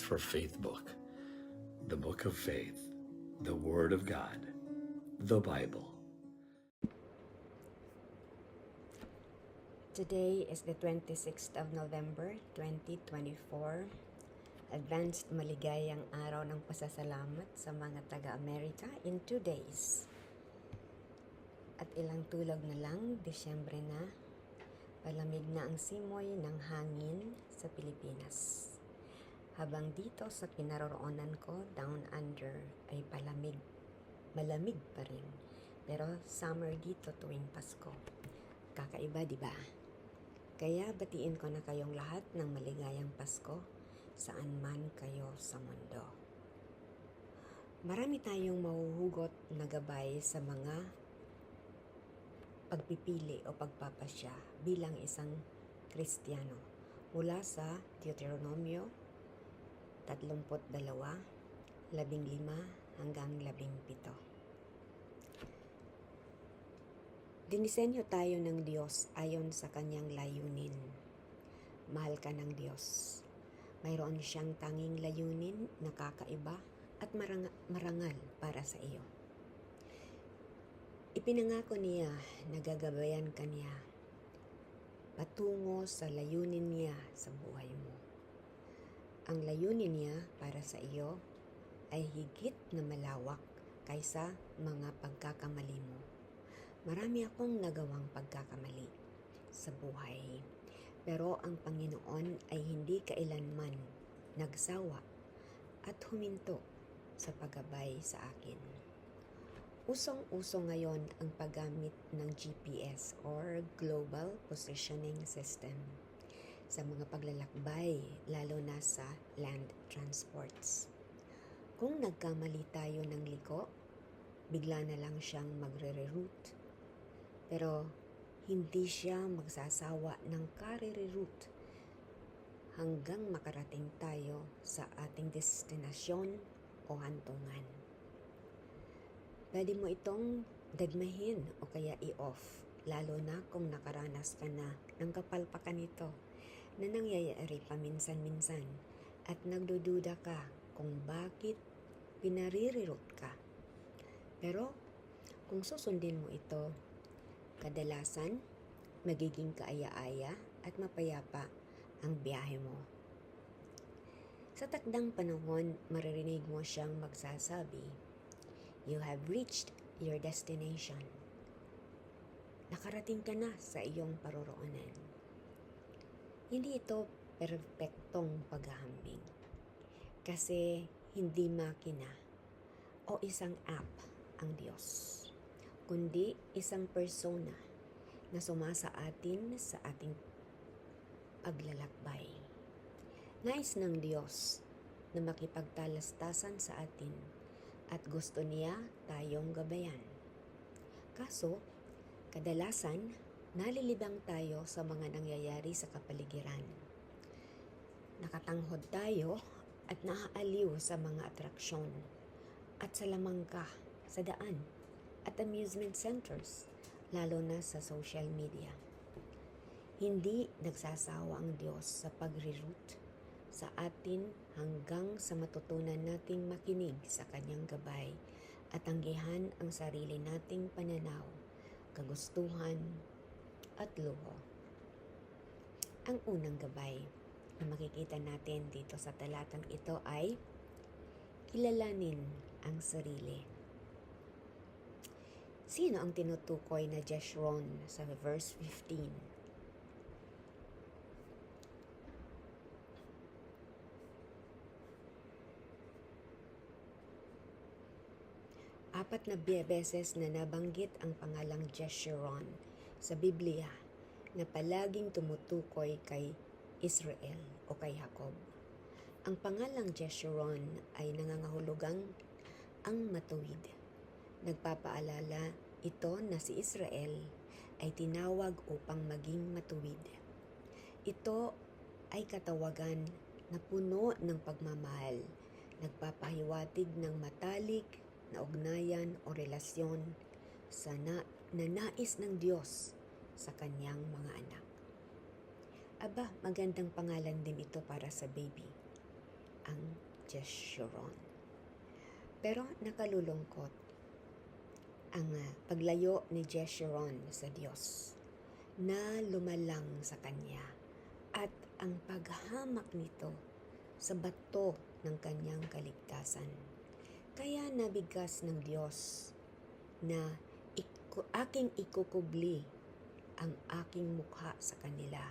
for Faith Book, the Book of Faith, the Word of God, the Bible. Today is the 26th of November, 2024. Advanced maligayang araw ng pasasalamat sa mga taga-Amerika in 2 days. At ilang tulog na lang, Disyembre na, palamig na ang simoy ng hangin sa Pilipinas. Habang dito sa kinaroroonan ko, down under, ay malamig pa rin. Pero summer dito tuwing Pasko. Kakaiba, di ba? Kaya batiin ko na kayong lahat ng maligayang Pasko, saan man kayo sa mundo. Marami tayong mahuhugot na gabay sa mga pagpipili o pagpapasya bilang isang Kristiyano mula sa Deuteronomio 32, 15 hanggang 17. Dinisenyo tayo ng Diyos ayon sa kanyang layunin. Mahal ka ng Diyos. Mayroon siyang tanging layunin na kakaiba at marangal para sa iyo. Ipinangako niya na gagabayan ka niya patungo sa layunin niya sa buhay mo. Ang layunin niya para sa iyo ay higit na malawak kaysa mga pagkakamali mo. Marami akong nagawang pagkakamali sa buhay, pero ang Panginoon ay hindi kailanman nagsawa at huminto sa paggabay sa akin. Usong-uso ngayon ang paggamit ng GPS or Global Positioning System sa mga paglalakbay, lalo na sa land transports. Kung nagkamali tayo ng liko, bigla na lang siyang magre-reroute. Pero hindi siya magsasawa ng kare-reroute hanggang makarating tayo sa ating destinasyon o hantungan. Pwede mo itong dagmahin o kaya i-off, lalo na kung nakaranas ka na ng kapalpakan nito na nangyayari paminsan-minsan at nagdududa ka kung bakit pinare-reroute ka. Pero kung susundin mo ito, kadalasan, magiging kaaya-aya at mapayapa ang biyahe mo. Sa takdang panahon, maririnig mo siyang magsasabi, "You have reached your destination." Nakarating ka na sa iyong paroroonan. Hindi ito perpektong paghahambing. Kasi hindi makina o isang app ang Diyos, kundi isang persona na sumasa atin sa ating paglalakbay. Nais ng Diyos na makipagtalastasan sa atin at gusto niya tayong gabayan. Kaso, kadalasan, nalilibang tayo sa mga nangyayari sa kapaligiran. Nakatanghod tayo at naaaliw sa mga atraksyon at sa lamangka sa daan at amusement centers, lalo na sa social media. Hindi nagsasawa ang Diyos sa pagre-route sa atin hanggang sa matutunan nating makinig sa kanyang gabay at tanggihan ang sarili nating pananaw, kagustuhan at luho. Ang unang gabay na makikita natin dito sa talatang ito ay kilalanin ang sarili. Sino ang tinutukoy na Jeshurun sa verse 15? Apat na beses na nabanggit ang pangalang Jeshurun sa Biblia na palaging tumutukoy kay Israel o kay Jacob. Ang pangalang Jeshurun ay nangangahulugang ang matuwid. Nagpapaalala ito na si Israel ay tinawag upang maging matuwid. Ito ay katawagan na puno ng pagmamahal, nagpapahiwatig ng matalik na ugnayan o relasyon na nais ng Diyos sa kanyang mga anak. Aba, magandang pangalan din ito para sa baby. ang Jeshurun. Pero nakalulungkot ang paglayo ni Jeshurun sa Diyos na lumalang sa kanya at ang paghamak nito sa bato ng kanyang kaligtasan. Kaya nabigkas ng Diyos na aking ikukubli ang aking mukha sa kanila.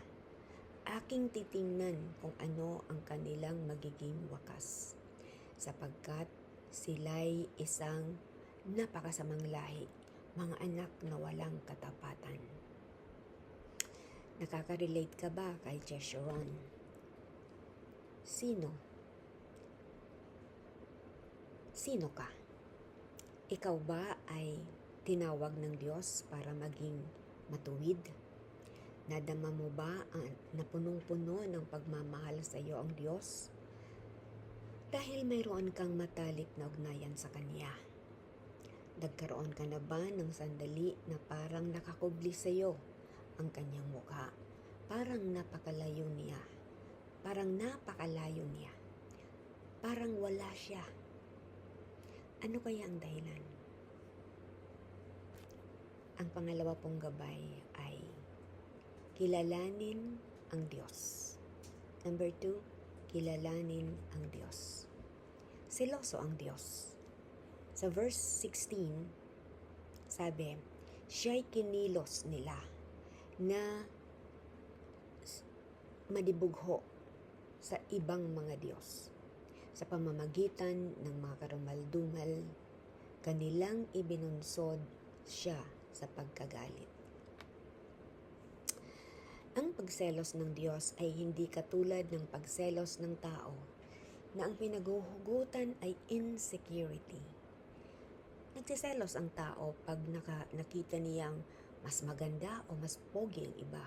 Aking titingnan kung ano ang kanilang magiging wakas, sapagkat sila'y isang napakasamang lahi, mga anak na walang katapatan. Nakaka-relate ka ba kay Jeshurun? Sino ka? Ikaw ba ay tinawag ng Diyos para maging matuwid? Nadama mo ba na punong-puno ng pagmamahal sa iyo ang Diyos? Dahil mayroon kang matalik na ugnayan sa Kanya. Nagkaroon ka na ba ng sandali na parang nakakubli sa iyo ang Kanyang mukha? Parang napakalayo niya. Parang wala siya. Ano kaya ang dahilan? Ang pangalawa pong gabay ay kilalanin ang Diyos. Number 2, kilalanin ang Diyos. Seloso ang Diyos. Sa verse 16, sabi, siya'y kinilos nila na madibugho sa ibang mga Diyos. Sa pamamagitan ng mga karumaldumal, kanilang ibinunsod siya sa pagkagalit. Ang pagselos ng Diyos ay hindi katulad ng pagselos ng tao na ang pinaghuhugutan ay insecurity. Nagsiselos ang tao pag nakita niyang mas maganda o mas pogi ang iba.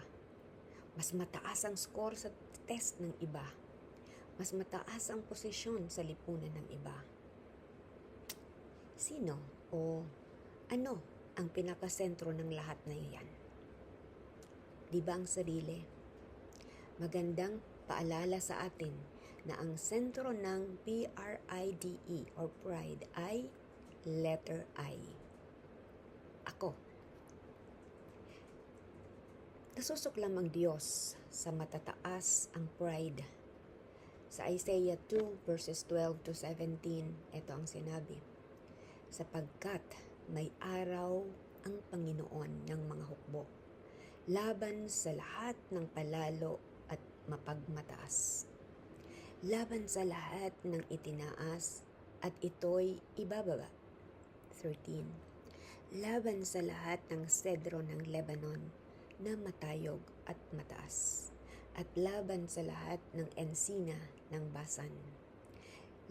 Mas mataas ang score sa test ng iba. Mas mataas ang posisyon sa lipunan ng iba. Sino o ano ang pinakasentro ng lahat na iyan? Di ba ang sarili? Magandang paalala sa atin na ang sentro ng PRIDE or pride ay letter I. Ako. Nasusuklam ang Diyos sa matataas ang pride. Sa Isaiah 2 verses 12 to 17, ito ang sinabi, sapagkat may araw ang Panginoon ng mga hukbo, laban sa lahat ng palalo at mapagmataas, laban sa lahat ng itinaas at ito'y ibababa. 13. Laban sa lahat ng sedro ng Lebanon na matayog at mataas, at laban sa lahat ng ensina ng Basan,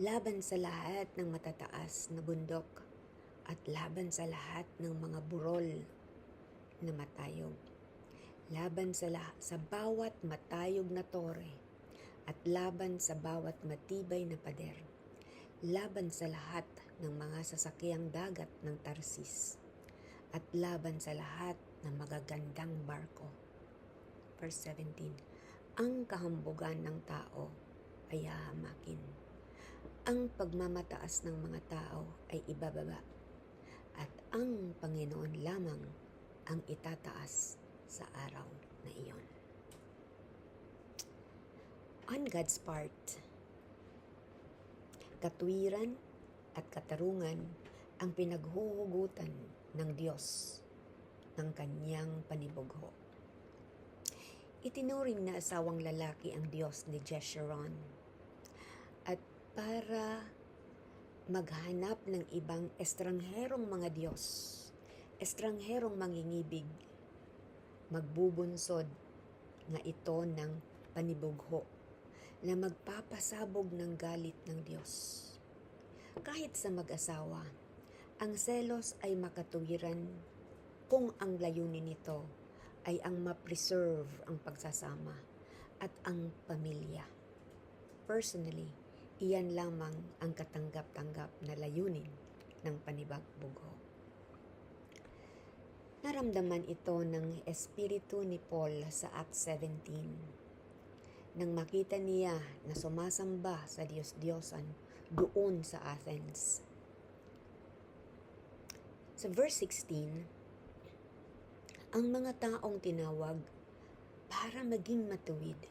laban sa lahat ng matataas na bundok, at laban sa lahat ng mga burol na matayog, laban sa bawat matayog na tore, at laban sa bawat matibay na pader, laban sa lahat ng mga sasakyang dagat ng Tarsis, at laban sa lahat ng magagandang barko. Verse 17, ang kahambugan ng tao ay hahamakin. Ang pagmamataas ng mga tao ay ibababa. At ang Panginoon lamang ang itataas sa araw na iyon. On God's part, katwiran at katarungan ang pinaghuhugutan ng Diyos ng kanyang panibugho. Itinuring na asawang lalaki ang Diyos ni Jeshurun, at para maghanap ng ibang estrangherong mga Diyos, estrangherong mangingibig, magbubunsod na ito ng panibugho na magpapasabog ng galit ng Diyos. Kahit sa mag-asawa, ang selos ay makatuwiran kung ang layunin nito ay ang ma-preserve ang pagsasama at ang pamilya. Personally, iyan lamang ang katanggap-tanggap na layunin ng panibagbugo. Naramdaman ito ng espiritu ni Paul sa Acts 17 nang makita niya na sumasamba sa Diyos-Diyosan doon sa Athens. Sa verse 16, ang mga taong tinawag para maging matuwid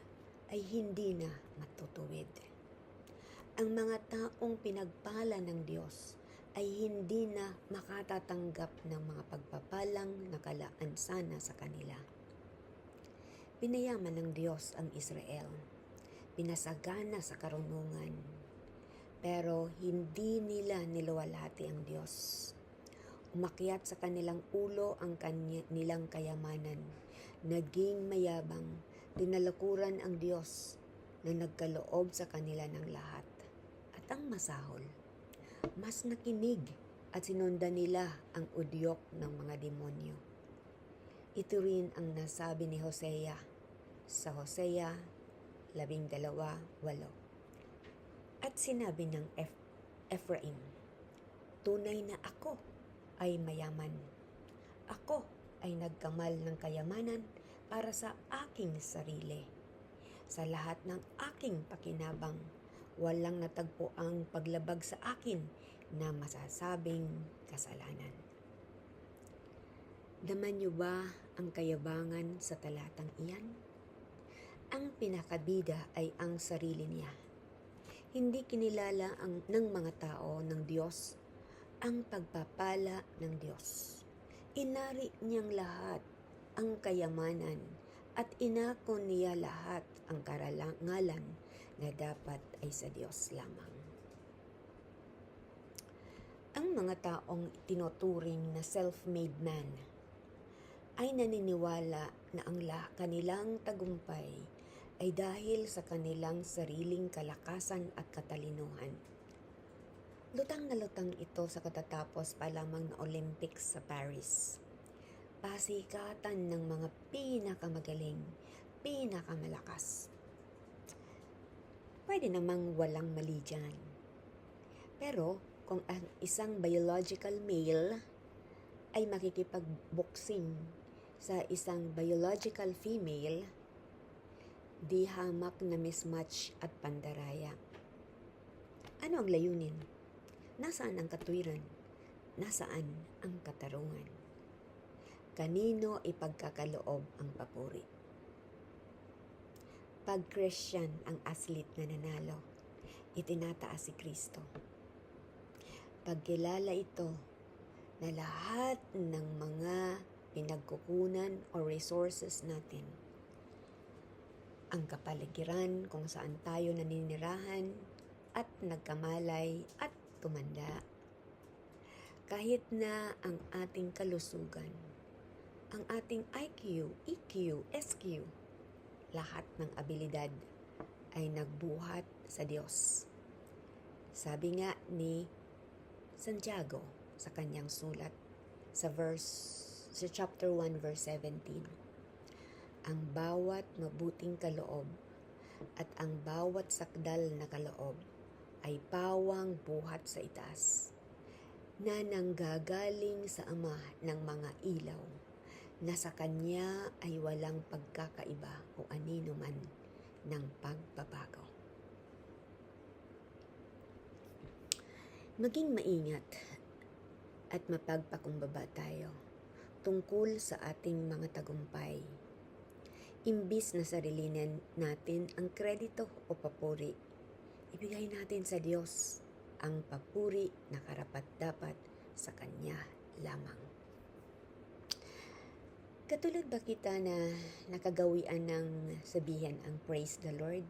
ay hindi na matutuwid. Ang mga taong pinagpala ng Diyos ay hindi na makatatanggap ng mga pagpapalang nakalaan sana sa kanila. Pinayaman ng Diyos ang Israel, pinasagana sa karunungan, pero hindi nila niluwalhati ang Diyos. Umakyat sa kanilang ulo ang nilang kayamanan, naging mayabang, tinalakuran ang Diyos na nagkaloob sa kanila ng lahat. At ang masahol, mas nakinig at sinundan nila ang udyok ng mga demonyo. Ito rin ang nasabi ni Hosea sa Hosea 12:8. At sinabi ng Ephraim, tunay na ako ay mayaman. Ako ay nagkamal ng kayamanan para sa aking sarili. Sa lahat ng aking pakinabang, walang natagpo ang paglabag sa akin na masasabing kasalanan. Daman niyo ba ang kayabangan sa talatang iyan? Ang pinakabida ay ang sarili niya. Hindi kinilala ng mga tao ng Diyos ang pagpapala ng Diyos. Inari niyang lahat ang kayamanan at inako niya lahat ang karangalan na dapat ay sa Diyos lamang. Ang mga taong tinuturing na self-made man ay naniniwala na ang kanilang tagumpay ay dahil sa kanilang sariling kalakasan at katalinuhan. Lutang na lutang ito sa katatapos pa lamang na Olympics sa Paris. Pasikatan ng mga pinakamagaling, pinakamalakas. Pwede namang walang mali dyan. Pero kung ang isang biological male ay makikipag-boxing sa isang biological female, di hamak na mismatch at pandaraya. Ano ang layunin? Nasaan ang katwiran? Nasaan ang katarungan? Kanino ipagkakaloob ang papuri? Pag Christian ang athlete na nanalo, itinataas si Kristo. Pagkilala ito na lahat ng mga pinagkukunan o resources natin, ang kapaligiran kung saan tayo naninirahan at nagkamalay at tumanda. Kahit na ang ating kalusugan, ang ating IQ, EQ, SQ, lahat ng abilidad ay nagbuhat sa Diyos. Sabi nga ni Santiago sa kanyang sulat sa chapter 1 verse 17. Ang bawat mabuting kaloob at ang bawat sakdal na kaloob ay pawang buhat sa itaas, na nanggagaling sa Ama ng mga ilaw, na sa Kanya ay walang pagkakaiba o anino man ng pagbabago. Maging maingat at mapagpakumbaba tayo tungkol sa ating mga tagumpay. Imbis na sarilinin natin ang kredito o papuri, ibigay natin sa Diyos ang papuri na karapat-dapat sa Kanya lamang. Katulad ba kita na nakagawian ng sabihan ang praise the Lord?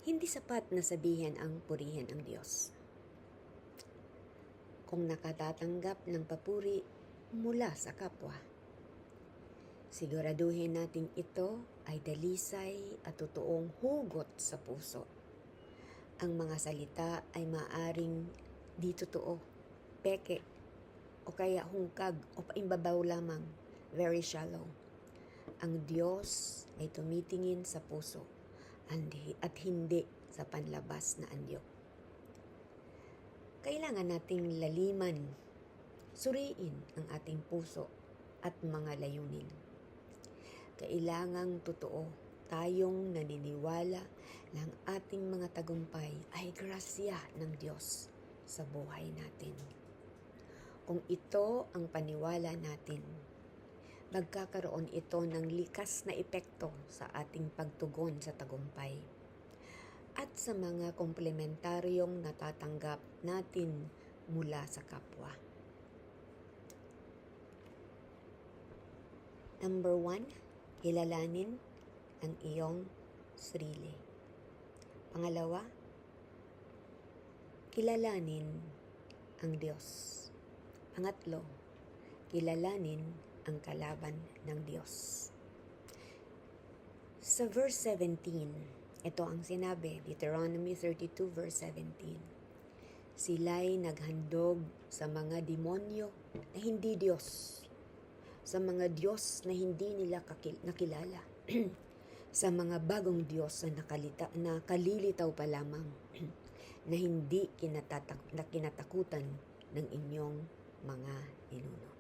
Hindi sapat na sabihan ang purihin ang Diyos. Kung nakatatanggap ng papuri mula sa kapwa, siguraduhin natin ito ay dalisay at totoong hugot sa puso. Ang mga salita ay maaring di totoo, peke, o kaya hungkag o paimbabaw lamang, very shallow. Ang Diyos ay tumitingin sa puso at hindi sa panlabas na anyo. Kailangan nating laliman, suriin ang ating puso at mga layunin. kailangang totoo. Tayong naniniwala na ang ating mga tagumpay ay grasya ng Diyos sa buhay natin. Kung ito ang paniwala natin, magkakaroon ito ng likas na epekto sa ating pagtugon sa tagumpay at sa mga komplementaryong natatanggap natin mula sa kapwa. Number 1, kilalanin ang iyong sarili. Pangalawa, kilalanin ang Diyos. Pangatlo, kilalanin ang kalaban ng Diyos. Sa verse 17, ito ang sinabi, Deuteronomy 32 verse 17. Sila'y naghandog sa mga demonyo na hindi Diyos, sa mga Diyos na hindi nila nakilala, sa mga bagong Diyos na kalilitaw pa lamang, na hindi kinatakutan ng inyong mga ninuno.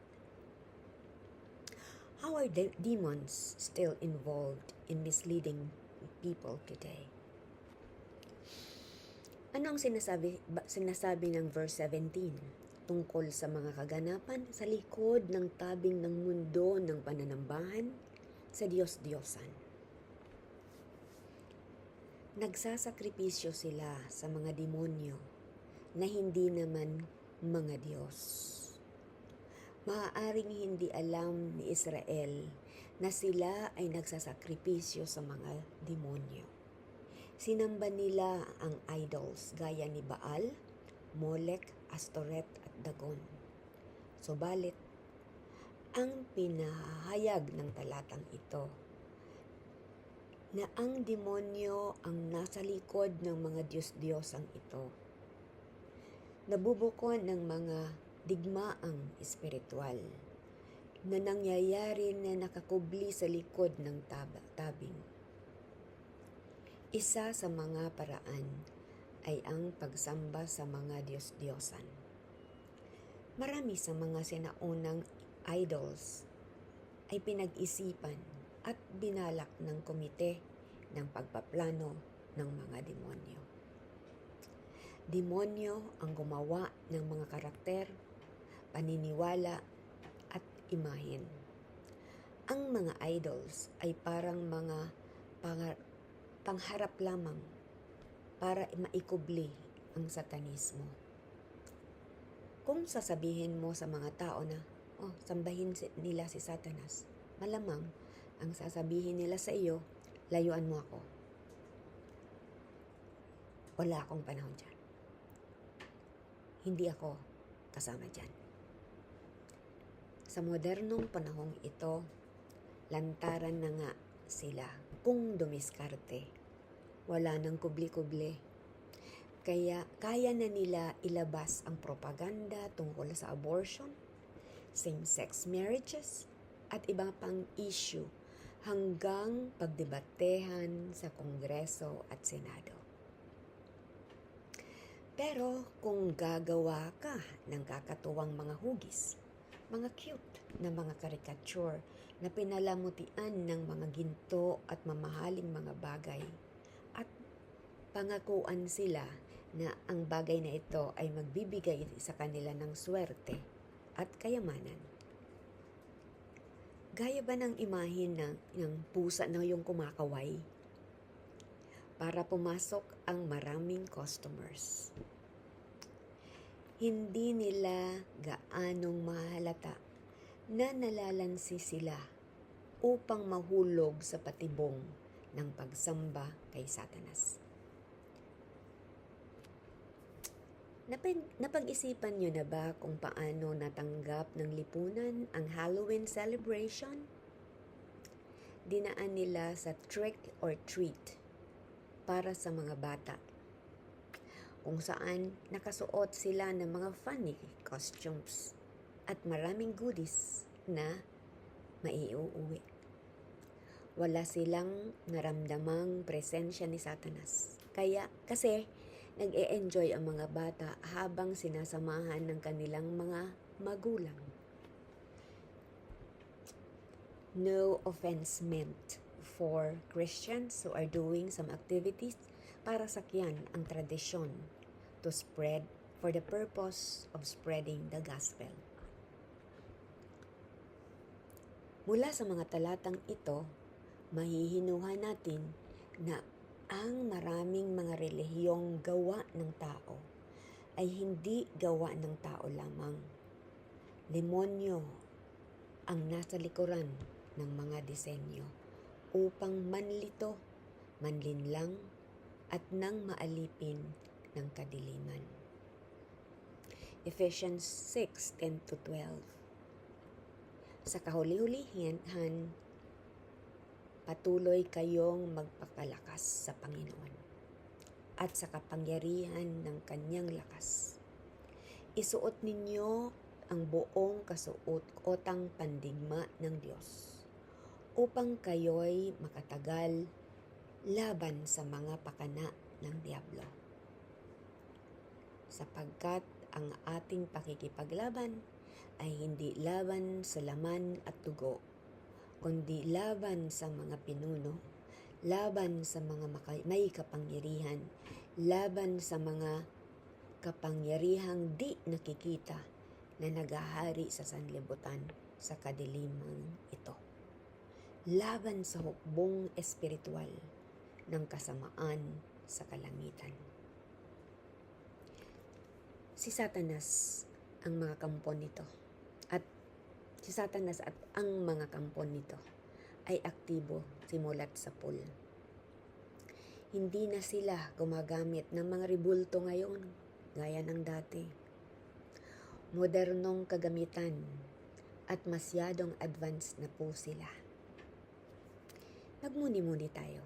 How are demons still involved in misleading people today? Ano ang sinasabi ng verse 17? Tungkol sa mga kaganapan sa likod ng tabing ng mundo ng pananambahan sa Diyos-Diyosan. Nagsasakripisyo sila sa mga demonyo na hindi naman mga Diyos. Maaaring hindi alam ni Israel na sila ay nagsasakripisyo sa mga demonyo. Sinamba nila ang idols gaya ni Baal, Molek, Astoret at Dagon. Subalit, ang pinahayag ng talatang ito na ang demonyo ang nasa likod ng mga Diyos-Diyosang ito, nabubukon ng mga digmaang espiritual na nangyayari na nakakubli sa likod ng tabing. Isa sa mga paraan ay ang pagsamba sa mga Diyos-Diyosan. Marami sa mga sinaunang idols ay pinag-isipan at binalak ng komite ng pagpaplano ng mga demonyo. Demonyo ang gumawa ng mga karakter, paniniwala at imahen. Ang mga idols ay parang mga pangharap lamang para maikubli ang satanismo. Kung sasabihin mo sa mga tao na, sambahin nila si Satanas, malamang ang sasabihin nila sa iyo, layuan mo ako. Wala akong panahon dyan. Hindi ako kasama dyan. Sa modernong panahong ito, lantaran na nga sila kung dumiskarte. Wala nang kubli-kubli. Kaya kaya na nila ilabas ang propaganda tungkol sa abortion, same-sex marriages, at ibang pang issue hanggang pagdebatehan sa Kongreso at Senado. Pero kung gagawa ka ng kakatuwang mga hugis, mga cute na mga caricature na pinalamutian ng mga ginto at mamahaling mga bagay, at pangakuan sila na ang bagay na ito ay magbibigay sa kanila ng swerte at kayamanan. Gaya ba ng imahin ng pusa na yung kumakaway? Para pumasok ang maraming customers. Hindi nila gaanong mahalata na nalalansi sila upang mahulog sa patibong ng pagsamba kay Satanas. Napag-isipan niyo na ba kung paano natanggap ng lipunan ang Halloween celebration? Dinaan nila sa trick or treat para sa mga bata, kung saan nakasuot sila ng mga funny costumes at maraming goodies na maiuuwi. Wala silang naramdamang presensya ni Satanas. Kasi nag-e-enjoy ang mga bata habang sinasamahan ng kanilang mga magulang. no offense meant for Christians who are doing some activities para sakyan ang tradisyon to spread for the purpose of spreading the gospel. Mula sa mga talatang ito, mahihinuhan natin na ang maraming mga relihiyong gawa ng tao ay hindi gawa ng tao lamang. Demonyo ang nasa likuran ng mga disenyo upang manlito, manlinlang, at nang maalipin ng kadiliman. Ephesians 6:10-12. Sa kahuli-hulihan, patuloy kayong magpapalakas sa Panginoon at sa kapangyarihan ng kanyang lakas. Isuot ninyo ang buong kasuot-otang pandigma ng Diyos upang kayo'y makatagal laban sa mga pakana ng Diablo. Sapagkat ang ating pakikipaglaban ay hindi laban sa laman at dugo, kundi laban sa mga pinuno, laban sa mga may kapangyarihan, laban sa mga kapangyarihang di nakikita na naghahari sa sanlibutan sa kadiliman ito. Laban sa hukbong espiritual ng kasamaan sa kalangitan. Si Satanas ang mga kampo nito at ang mga kampo nito ay aktibo simulat sa pool. Hindi na sila gumagamit ng mga ribulto ngayon gaya ng dati. Modernong kagamitan at masyadong advanced na po sila. Magmuni-muni tayo.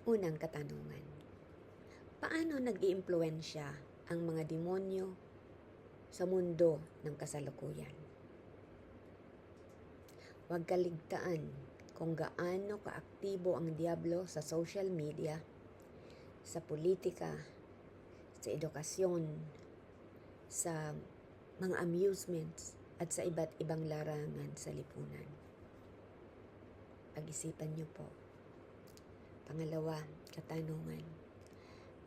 Unang katanungan. Paano nag-iimpluwensya ang mga demonyo sa mundo ng kasalukuyan? Huwag kaligtaan kung gaano kaaktibo ang Diablo sa social media, sa politika, sa edukasyon, sa mga amusements, at sa iba't ibang larangan sa lipunan. Pag-isipan niyo po. Pangalawa, katanungan.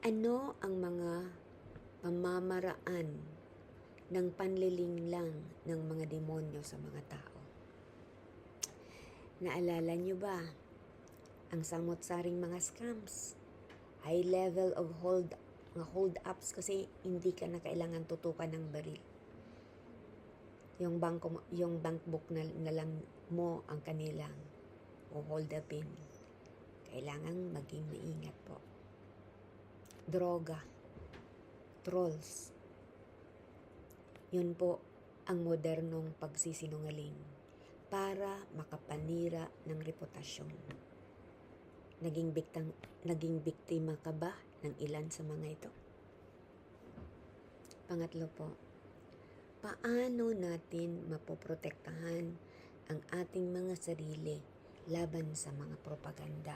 Ano ang mga pamamaraan ng panlilinglang ng mga demonyo sa mga tao? Naalala niyo ba ang samot-saring mga scams? High level of hold-ups kasi hindi ka na kailangan tutukan ng baril. Yung bank book na lang mo ang kanilang hold upin. Kailangan maging maingat po. Droga, trolls. Yun po ang modernong pagsisinungaling para makapanira ng reputasyon. Naging biktima ka ba ng ilan sa mga ito? Pangatlo po, paano natin mapoprotektahan ang ating mga sarili laban sa mga propaganda?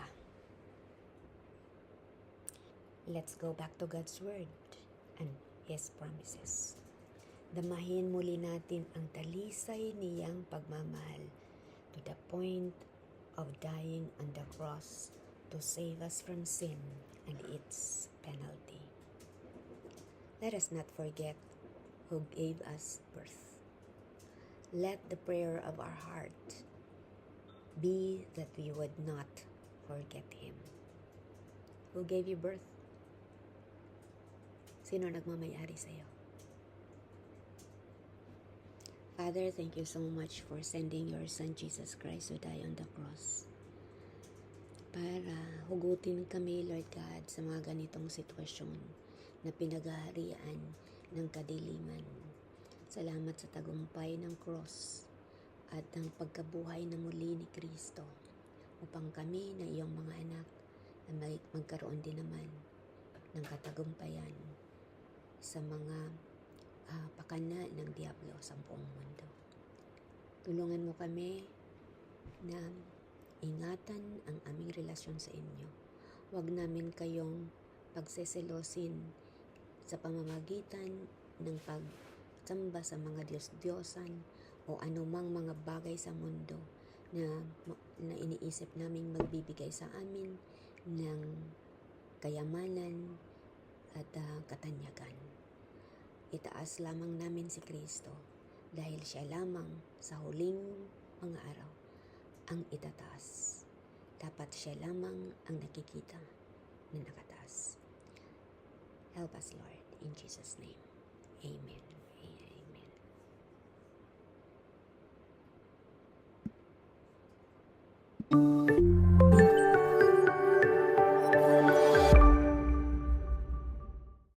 Let's go back to God's Word and His promises. Damahin muli natin ang talisay niyang pagmamahal to the point of dying on the cross to save us from sin and its penalty. Let us not forget who gave us birth. Let the prayer of our heart be that we would not forget Him. Who gave you birth? Sino nagmamayari sa iyo? Father, thank you so much for sending your Son Jesus Christ to die on the cross. Para hugutin kami, Lord God, sa mga ganitong sitwasyon na pinaghaharian ng kadiliman. Salamat sa tagumpay ng cross at ang pagkabuhay na muli ni Kristo upang kami na iyong mga anak na magkaroon din naman ng katagumpayan sa mga pakana ng Diablo sa buong mundo. Tulungan mo kami na ingatan ang aming relasyon sa inyo. Huwag namin kayong pagseselosin sa pamamagitan ng pagsamba sa mga Diyos-Diyosan o anumang mga bagay sa mundo na iniisip naming magbibigay sa amin ng kayamanan at katanyagan. Itaas lamang namin si Kristo dahil siya lamang sa huling mga araw ang itataas. Dapat siya lamang ang nakikita na nakataas. Help us, Lord, in Jesus' name. Amen. Amen.